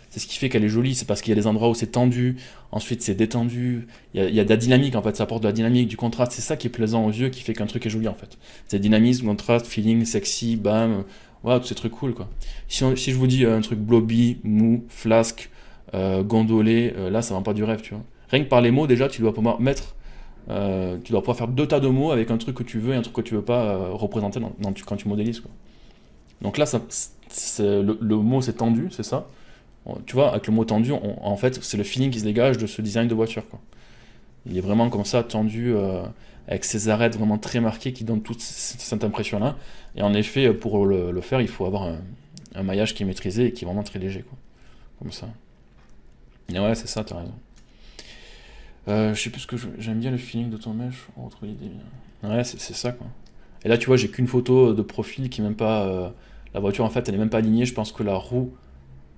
C'est ce qui fait qu'elle est jolie, c'est parce qu'il y a des endroits où c'est tendu, ensuite c'est détendu. Il y a de la dynamique, en fait, ça apporte de la dynamique, du contraste. C'est ça qui est plaisant aux yeux, qui fait qu'un truc est joli, en fait. C'est dynamisme, contraste, feeling, sexy, bam. Voilà, tous ces trucs cool, quoi. Si je vous dis un truc blobby, mou, flasque, gondolé, là, ça va pas du rêve, tu vois. Rien que par les mots, déjà, tu dois pouvoir mettre... tu dois pouvoir faire 2 tas de mots avec un truc que tu veux et un truc que tu veux pas représenter quand tu modélises, quoi. Donc là, le mot c'est tendu, c'est ça. Tu vois, avec le mot tendu, en fait, c'est le feeling qui se dégage de ce design de voiture, quoi. Il est vraiment comme ça, tendu, avec ses arêtes vraiment très marquées qui donnent toute cette impression-là. Et en effet, pour le faire, il faut avoir un maillage qui est maîtrisé et qui est vraiment très léger, quoi. Comme ça. Et ouais, c'est ça, t'as raison. Je sais plus ce que j'aime bien le feeling de ton mesh. On retrouve l'idée bien. Ouais, c'est ça, quoi. Et là, tu vois, j'ai qu'une photo de profil qui est même pas. La voiture, en fait, elle est même pas alignée. Je pense que la roue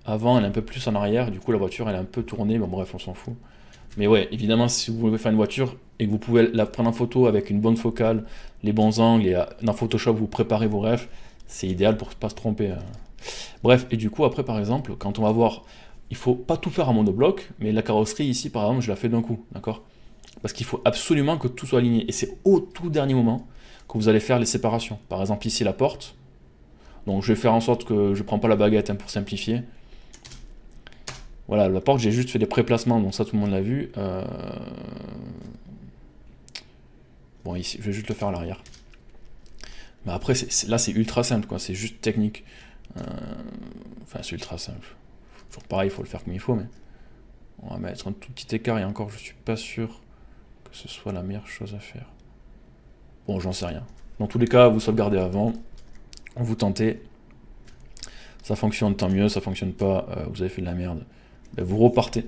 avant, elle est un peu plus en arrière. Du coup, la voiture, elle est un peu tournée. Bon, bref, on s'en fout. Mais ouais, évidemment, si vous voulez faire une voiture et que vous pouvez la prendre en photo avec une bonne focale, les bons angles, et dans Photoshop, vous préparez vos refs, c'est idéal pour pas se tromper. Bref, et du coup, après, par exemple, quand on va voir. Il faut pas tout faire en monobloc, mais la carrosserie ici, par exemple, je la fais d'un coup, d'accord? Parce qu'il faut absolument que tout soit aligné. Et c'est au tout dernier moment que vous allez faire les séparations. Par exemple, ici, la porte. Donc, je vais faire en sorte que je ne prends pas la baguette, hein, pour simplifier. Voilà, la porte, j'ai juste fait des préplacements. Donc, ça, tout le monde l'a vu. Bon, ici, je vais juste le faire à l'arrière. Mais après, là, c'est ultra simple, quoi. C'est juste technique. Enfin, c'est ultra simple. Toujours pareil, il faut le faire comme il faut, mais... On va mettre un tout petit écart et encore, je suis pas sûr que ce soit la meilleure chose à faire. Bon, j'en sais rien. Dans tous les cas, vous sauvegardez avant, vous tentez. Ça fonctionne, tant mieux. Ça fonctionne pas, vous avez fait de la merde. Ben, vous repartez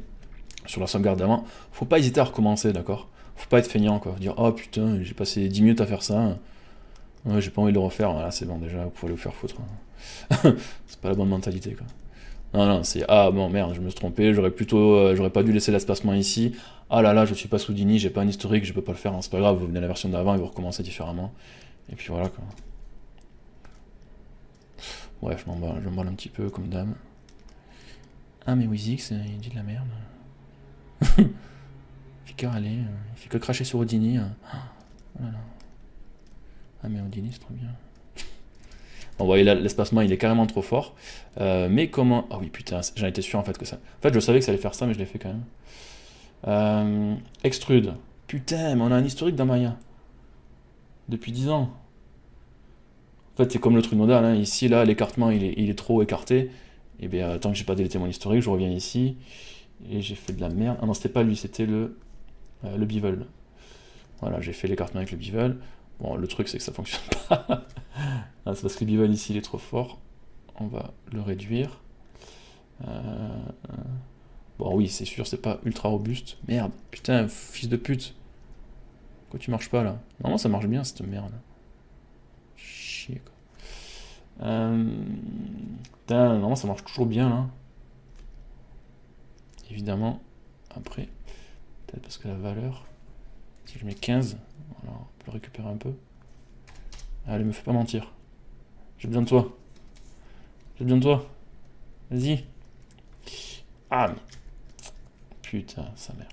sur la sauvegarde d'avant. Faut pas hésiter à recommencer, d'accord? Faut pas être feignant, quoi. Dire, oh putain, j'ai passé 10 minutes à faire ça. Ouais, j'ai pas envie de le refaire. Voilà, c'est bon, déjà, vous pouvez le faire foutre. C'est pas la bonne mentalité, quoi. Non, non, c'est ah bon, merde, je me suis trompé, j'aurais pas dû laisser l'espacement ici. Ah là là, je suis pas Houdini, j'ai pas un historique, je peux pas le faire, hein, c'est pas grave, vous venez à la version d'avant et vous recommencez différemment. Et puis voilà, quoi. Bref, je m'emballe un petit peu, comme dame. Ah, mais Wizix, il dit de la merde. Il fait que râler, il fait que cracher sur Houdini. Oh là là. Ah, mais Houdini, c'est trop bien. Bon, vous voyez là, l'espacement il est carrément trop fort. Mais comment. Ah oui, putain, j'en étais sûr en fait que ça. En fait, je savais que ça allait faire ça, mais je l'ai fait quand même. Extrude. Putain, mais on a un historique dans Maya. Depuis 10 ans. En fait, c'est comme le truc nodal. Hein. Ici, là, l'écartement il est trop écarté. Et bien, tant que j'ai pas délété mon historique, je reviens ici. Et j'ai fait de la merde. Ah non, c'était pas lui, c'était le bevel. Voilà, j'ai fait l'écartement avec le bevel. Bon, le truc, c'est que ça fonctionne pas. Ah, c'est parce que le bevel ici, il est trop fort. On va le réduire. Bon, oui, c'est sûr, c'est pas ultra robuste. Merde, putain, fils de pute. Pourquoi tu marches pas, là? Normalement, ça marche bien, cette merde. Chier, quoi. Putain, normalement, ça marche toujours bien, là. Évidemment, après, peut-être parce que la valeur... Si je mets 15, alors on peut le récupérer un peu. Allez, me fais pas mentir. J'ai besoin de toi. J'ai besoin de toi. Vas-y. Ah, mais... Putain, sa mère.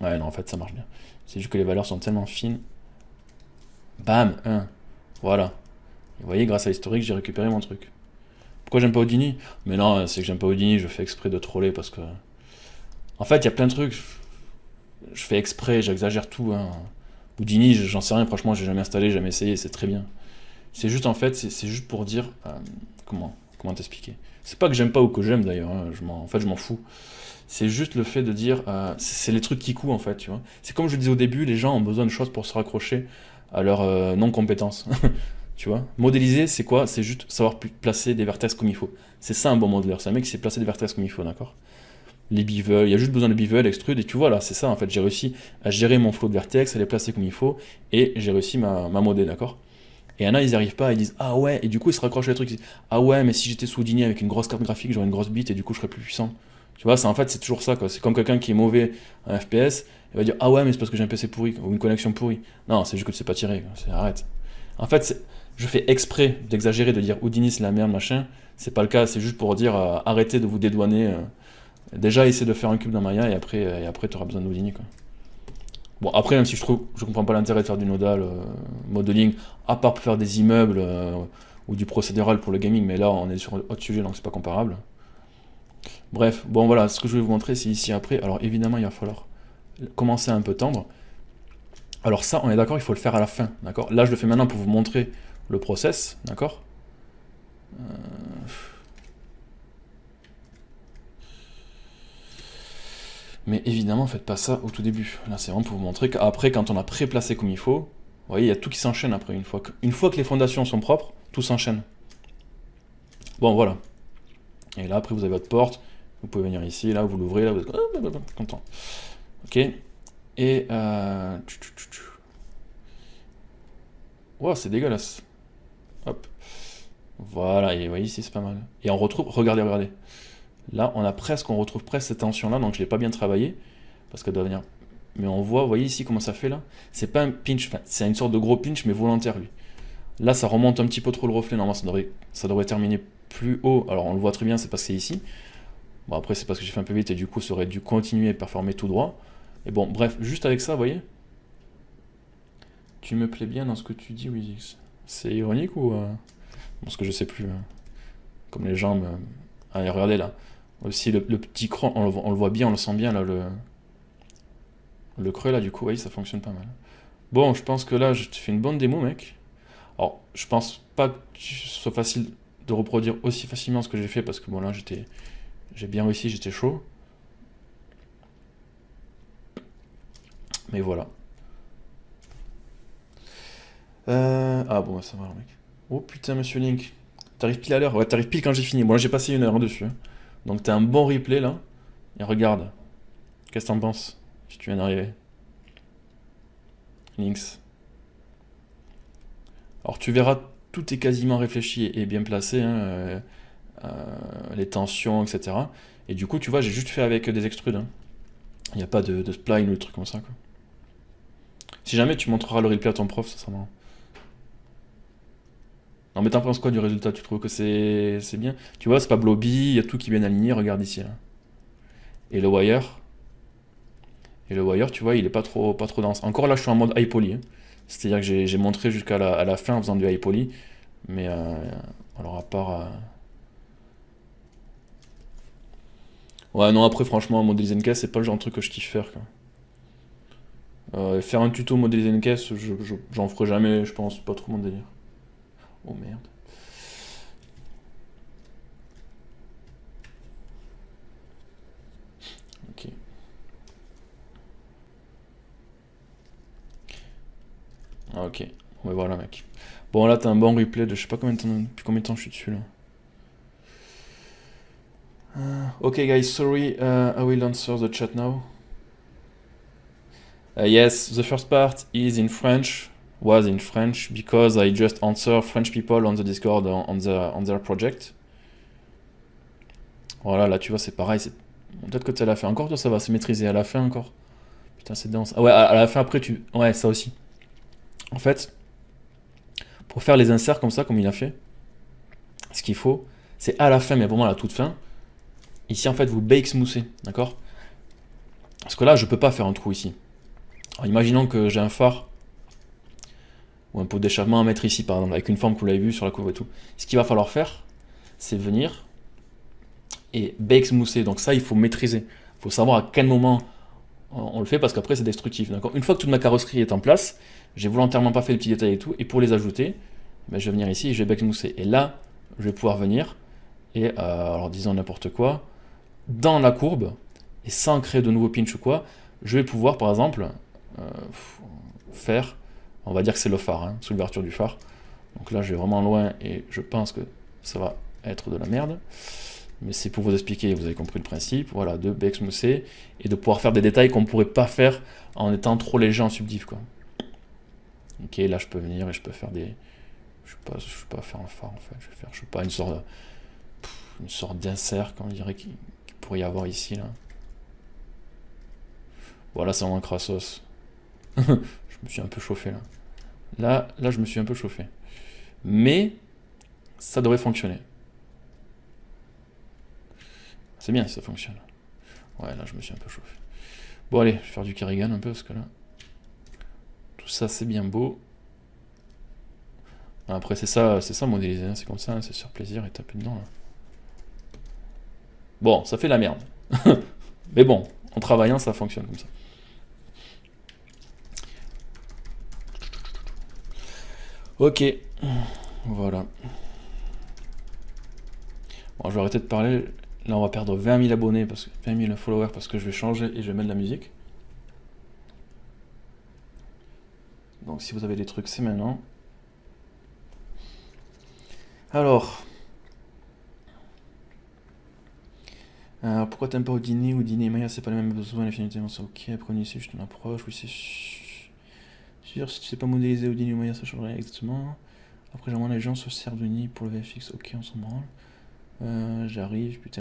Ouais, non, en fait, ça marche bien. C'est juste que les valeurs sont tellement fines. Bam, 1. Voilà. Et vous voyez, grâce à l'historique, j'ai récupéré mon truc. Pourquoi j'aime pas Houdini? Mais non, c'est que j'aime pas Houdini, je fais exprès de troller parce que... En fait, il y a plein de trucs. Je fais exprès, j'exagère tout. Hein. Houdini, j'en sais rien, franchement, j'ai jamais installé, jamais essayé, c'est très bien. C'est juste en fait, c'est juste pour dire... comment t'expliquer? C'est pas que j'aime pas ou que j'aime d'ailleurs, hein, en fait je m'en fous. C'est juste le fait de dire... c'est les trucs qui coulent en fait, tu vois. C'est comme je le disais au début, les gens ont besoin de choses pour se raccrocher à leur non-compétence. Tu vois. Modéliser, c'est quoi? C'est juste savoir placer des vertex comme il faut. C'est ça un bon modeleur, c'est un mec qui sait placer des vertex comme il faut, d'accord? Les bevel, il y a juste besoin de bevel, extrude, et tu vois là, c'est ça en fait, j'ai réussi à gérer mon flow de vertex, à les placer comme il faut, et j'ai réussi ma modé, d'accord? Et il y en a, ils n'y arrivent pas, ils disent ah ouais, et du coup ils se raccrochent à les trucs, ils disent ah ouais, mais si j'étais sous Houdini avec une grosse carte graphique, j'aurais une grosse bite et du coup je serais plus puissant. Tu vois, en fait c'est toujours ça quoi, c'est comme quelqu'un qui est mauvais en FPS, il va dire ah ouais, mais c'est parce que j'ai un PC pourri, ou une connexion pourrie. Non, c'est juste que tu sais pas tirer, arrête. En fait, je fais exprès d'exagérer, de dire Houdini c'est la merde, machin, c'est pas le cas, c'est juste pour dire arrêtez de vous dédouaner. Déjà, essaie de faire un cube dans Maya et après tu auras besoin d'Houdini. Quoi. Bon, après, même si je comprends pas l'intérêt de faire du nodal modeling, à part pour faire des immeubles ou du procédural pour le gaming, mais là on est sur un autre sujet donc c'est pas comparable. Bref, bon voilà, ce que je vais vous montrer c'est ici après. Alors évidemment, il va falloir commencer à un peu tendre. Alors ça, on est d'accord, il faut le faire à la fin, d'accord? Là, je le fais maintenant pour vous montrer le process, d'accord? Mais évidemment, faites pas ça au tout début. Là, c'est vraiment pour vous montrer qu'après, quand on a pré-placé comme il faut, vous voyez, il y a tout qui s'enchaîne après. Une fois que les fondations sont propres, tout s'enchaîne. Bon, voilà. Et là, après, vous avez votre porte. Vous pouvez venir ici, là, vous l'ouvrez, là, vous êtes content. Ok. Et... Wow, c'est dégueulasse. Hop. Voilà, et vous voyez ici, c'est pas mal. Et on retrouve... Regardez, regardez. Là, on retrouve presque cette tension-là, donc je l'ai pas bien travaillé, parce qu'elle doit venir. Mais on voit, vous voyez ici comment ça fait là? C'est pas un pinch, enfin, c'est une sorte de gros pinch, mais volontaire lui. Là, ça remonte un petit peu trop le reflet, normalement ça devrait terminer plus haut. Alors on le voit très bien, c'est parce que c'est ici. Bon, après, c'est parce que j'ai fait un peu vite et du coup, ça aurait dû continuer et performer tout droit. Et bon, bref, juste avec ça, vous voyez? Tu me plais bien dans ce que tu dis, Wizix. C'est ironique ou. Parce que je sais plus. Comme les jambes. Allez, regardez là. Aussi le petit cran, on le voit bien, on le sent bien là, le creux là, du coup, oui, ça fonctionne pas mal. Bon, je pense que là, je te fais une bonne démo, mec. Alors, je pense pas que ce soit facile de reproduire aussi facilement ce que j'ai fait, parce que bon là, j'ai bien réussi, j'étais chaud. Mais voilà. Ah bon, bah, ça va, le mec. Oh putain, monsieur Link. T'arrives pile à l'heure. Ouais, t'arrives pile quand j'ai fini. Bon, là, j'ai passé 1 heure dessus, hein. Donc, t'as un bon replay là. Et regarde. Qu'est-ce que t'en penses si tu viens d'arriver? Links. Alors, tu verras, tout est quasiment réfléchi et bien placé, hein, les tensions, etc. Et du coup, tu vois, j'ai juste fait avec des extrudes, hein. Il n'y a pas de spline ou de trucs comme ça, quoi. Si jamais tu montreras le replay à ton prof, ça sera marrant. Non, mais t'en penses quoi du résultat? Tu trouves que c'est bien? Tu vois, c'est pas blobby, il y a tout qui est bien aligné, regarde ici, là. Et le wire, tu vois, il est pas trop dense. Encore là, je suis en mode high poly, hein. C'est-à-dire que j'ai montré jusqu'à la fin en faisant du high poly. Mais alors à part. Ouais, non, après, franchement, modéliser une caisse, c'est pas le genre de truc que je kiffe faire, quoi. Faire un tuto modéliser une caisse, j'en ferai jamais, je pense, pas trop mon délire. Oh merde. Ok. Ah, ok. Bon, mais voilà, mec. Bon, là, t'as un bon replay de je sais pas depuis combien de temps je suis dessus, là. Okay, guys, sorry, I will answer the chat now. Yes, the first part is in French, was in French, because I just answer French people on the Discord on their project. Voilà, là, tu vois, c'est pareil. Peut-être que tu à la fin encore, toi, ça va se maîtriser à la fin encore. Putain, c'est dense. Ah ouais, à la fin, après, tu. Ouais, ça aussi. En fait, pour faire les inserts comme ça, comme il a fait, ce qu'il faut, c'est à la fin, mais vraiment à la toute fin. Ici, en fait, vous bake smoothez, d'accord? Parce que là, je peux pas faire un trou ici. Alors, imaginons que j'ai un phare ou un pot d'échappement à mettre ici, par exemple, avec une forme que vous l'avez vu sur la courbe et tout. Ce qu'il va falloir faire, c'est venir et bake smoother. Donc ça, il faut maîtriser. Il faut savoir à quel moment on le fait, parce qu'après, c'est destructif. D'accord? Une fois que toute ma carrosserie est en place, j'ai volontairement pas fait les petits détails et tout, et pour les ajouter, ben, je vais venir ici et je vais bake smoother. Et là, je vais pouvoir venir et, alors disons n'importe quoi, dans la courbe, et sans créer de nouveaux pinch ou quoi, je vais pouvoir, par exemple, euh, faire, on va dire que c'est le phare, hein, sous l'ouverture du phare. Donc là, je vais vraiment loin et je pense que ça va être de la merde. Mais c'est pour vous expliquer, vous avez compris le principe, voilà, de bake smoother et de pouvoir faire des détails qu'on ne pourrait pas faire en étant trop léger en subdiff, quoi. Ok, là je peux venir et je peux faire des. Je sais pas faire un phare en fait, je vais faire, je sais pas, une sorte d'insert, comme on dirait qu'il pourrait y avoir ici, là. Voilà, c'est vraiment crassos. Je me suis un peu chauffé là. Là, je me suis un peu chauffé. Mais ça devrait fonctionner. C'est bien si ça fonctionne. Ouais, là, je me suis un peu chauffé. Bon, allez, je vais faire du Kerrigan un peu, parce que là, tout ça, c'est bien beau. Après, c'est ça modéliser, hein, c'est comme ça, hein, c'est sur plaisir et taper dedans, là. Bon, ça fait la merde. Mais bon, en travaillant, ça fonctionne comme ça. Ok, voilà. Bon, je vais arrêter de parler. Là, on va perdre 20 000 abonnés, 20 000 followers, parce que je vais changer et je vais mettre de la musique. Donc, si vous avez des trucs, c'est maintenant. Alors, pourquoi t'aimes pas Houdini? Houdini et Maya, c'est pas les mêmes besoins, définitivement. C'est ok, apprenez ici, je t'en approche. Oui, c'est sûr, si tu sais pas modéliser Houdini ou Maya, ça changerait exactement. Après, généralement, les gens se servent d'Houdini pour le VFX. Ok, on s'en branle. J'arrive, putain.